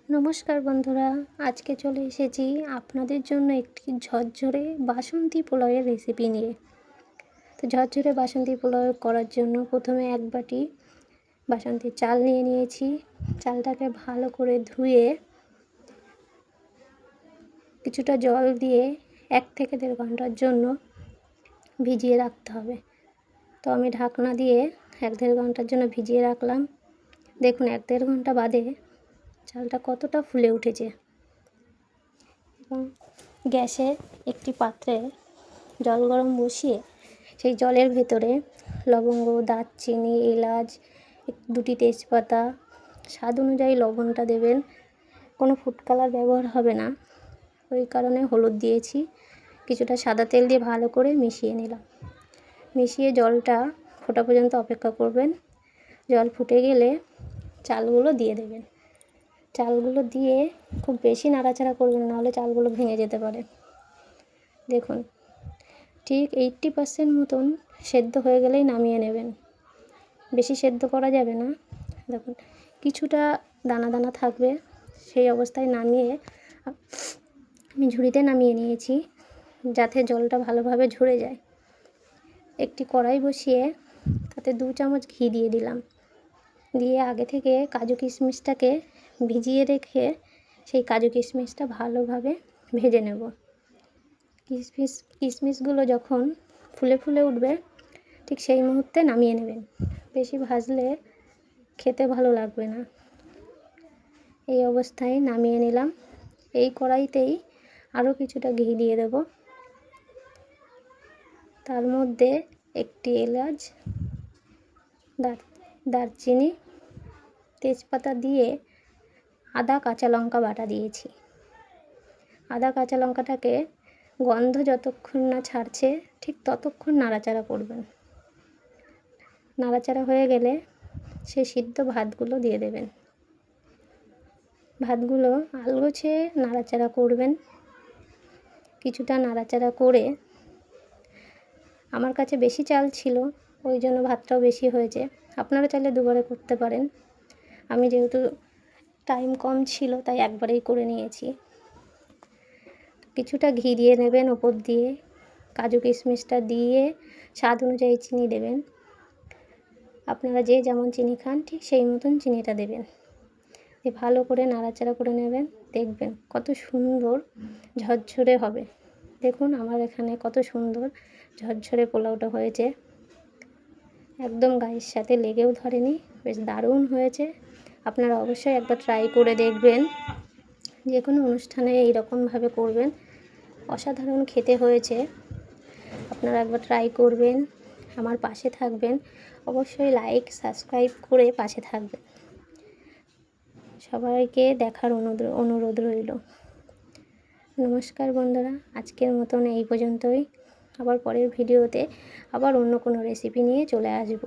নমস্কার বন্ধুরা, আজকে চলে এসেছি আপনাদের জন্য একটি ঝরঝরে বাসন্তী পোলাওয়ের রেসিপি নিয়ে। তো ঝরঝরে বাসন্তী পোলাও করার জন্য প্রথমে এক বাটি বাসন্তী চাল নিয়ে নিয়েছি। চালটাকে ভালো করে ধুয়ে কিছুটা জল দিয়ে 1 থেকে 1.5 ঘন্টার জন্য ভিজিয়ে রাখতে হবে। তো আমি ঢাকনা দিয়ে 1-1.5 ঘন্টার জন্য ভিজিয়ে রাখলাম। দেখুন 1-1.5 ঘন্টা বাদে চালটা কতটা ফুলে উঠেছে। এবং গ্যাসের একটি পাত্রে জল গরম বসিয়ে সেই জলের ভেতরে লবঙ্গ, দারচিনি, এলাচ, 2টি তেজপাতা, স্বাদ অনুযায়ী লবণটা দেবেন। কোনো ফুড কালার ব্যবহার হবে না, ওই কারণে হলুদ দিয়েছি। কিছুটা সাদা তেল দিয়ে ভালো করে মিশিয়ে নিলাম। মিশিয়ে জলটা ফোটা পর্যন্ত অপেক্ষা করবেন। জল ফুটে গেলে চালগুলো দিয়ে দেবেন। চালগুলো দিয়ে খুব বেশি নাড়াচাড়া করবেন, নাহলে চালগুলো ভেঙে যেতে পারে। দেখুন ঠিক 80% মতন সেদ্ধ হয়ে গেলেই নামিয়ে নেবেন। বেশি সেদ্ধ করা যাবে না। দেখুন কিছুটা দানা দানা থাকবে, সেই অবস্থায় নামিয়ে আমি ঝুড়িতে নামিয়ে নিয়েছি, যাতে জলটা ভালোভাবে ঝরে যায়। একটি কড়াই বসিয়ে তাতে 2 চামচ ঘি দিয়ে দিলাম। দিয়ে আগে থেকে কাজু কিশমিশটাকে ভিজিয়ে রেখে সেই কাজু কিশমিশটা ভালোভাবে ভেজে নেব। কিশমিশগুলো যখন ফুলে ফুলে উঠবে ঠিক সেই মুহূর্তে নামিয়ে নেবেন। বেশি ভাজলে খেতে ভালো লাগবে না। এই অবস্থায় নামিয়ে নিলাম। এই কড়াইতেই আরও কিছুটা ঘি দিয়ে দেব। তার মধ্যে একটি এলাচ, দারচিনি, তেজপাতা দিয়ে আদা কাঁচা লঙ্কা বাটা দিয়েছি। আদা কাঁচা লঙ্কাটাকে গন্ধ যতক্ষণ না ছাড়ছে ঠিক ততক্ষণ নাড়াচাড়া করবেন। নাড়াচাড়া হয়ে গেলে সেই সিদ্ধ ভাতগুলো দিয়ে দেবেন। ভাতগুলো আলগোছে নাড়াচাড়া করবেন। কিছুটা নাড়াচাড়া করে, আমার কাছে বেশি চাল ছিল ওই জন্য ভাতটাও বেশি হয়েছে। আপনারা চাইলে দুবারে করতে পারেন। আমি যেহেতু টাইম কম ছিল তাই একবারেই করে নিয়েছি। কিছুটা ঘি দিয়ে নেবেন ওপর দিয়ে, কাজু কিশমিশটা দিয়ে স্বাদ অনুযায়ী চিনি দেবেন। আপনারা যে যেমন চিনি খান ঠিক সেই মতন চিনিটা দেবেন। দিয়ে ভালো করে নাড়াচাড়া করে নেবেন। দেখবেন কত সুন্দর ঝরঝরে হবে। দেখুন আমার এখানে কত সুন্দর ঝরঝরে পোলাওটা হয়েছে। একদম গায়ের সাথে লেগেও ধরেনি, বেশ দারুণ হয়েছে। আপনারা অবশ্যই একবার ট্রাই করে দেখবেন। যে কোনো অনুষ্ঠানে এইরকমভাবে করবেন, অসাধারণ খেতে হয়েছে। আপনারা একবার ট্রাই করবেন, আমার পাশে থাকবেন। অবশ্যই লাইক সাবস্ক্রাইব করে পাশে থাকবেন। সবাইকে দেখার অনুরোধ রইল। নমস্কার বন্ধুরা, আজকের মতন এই পর্যন্তই। আবার পরের ভিডিওতে আবার অন্য কোনো রেসিপি নিয়ে চলে আসব।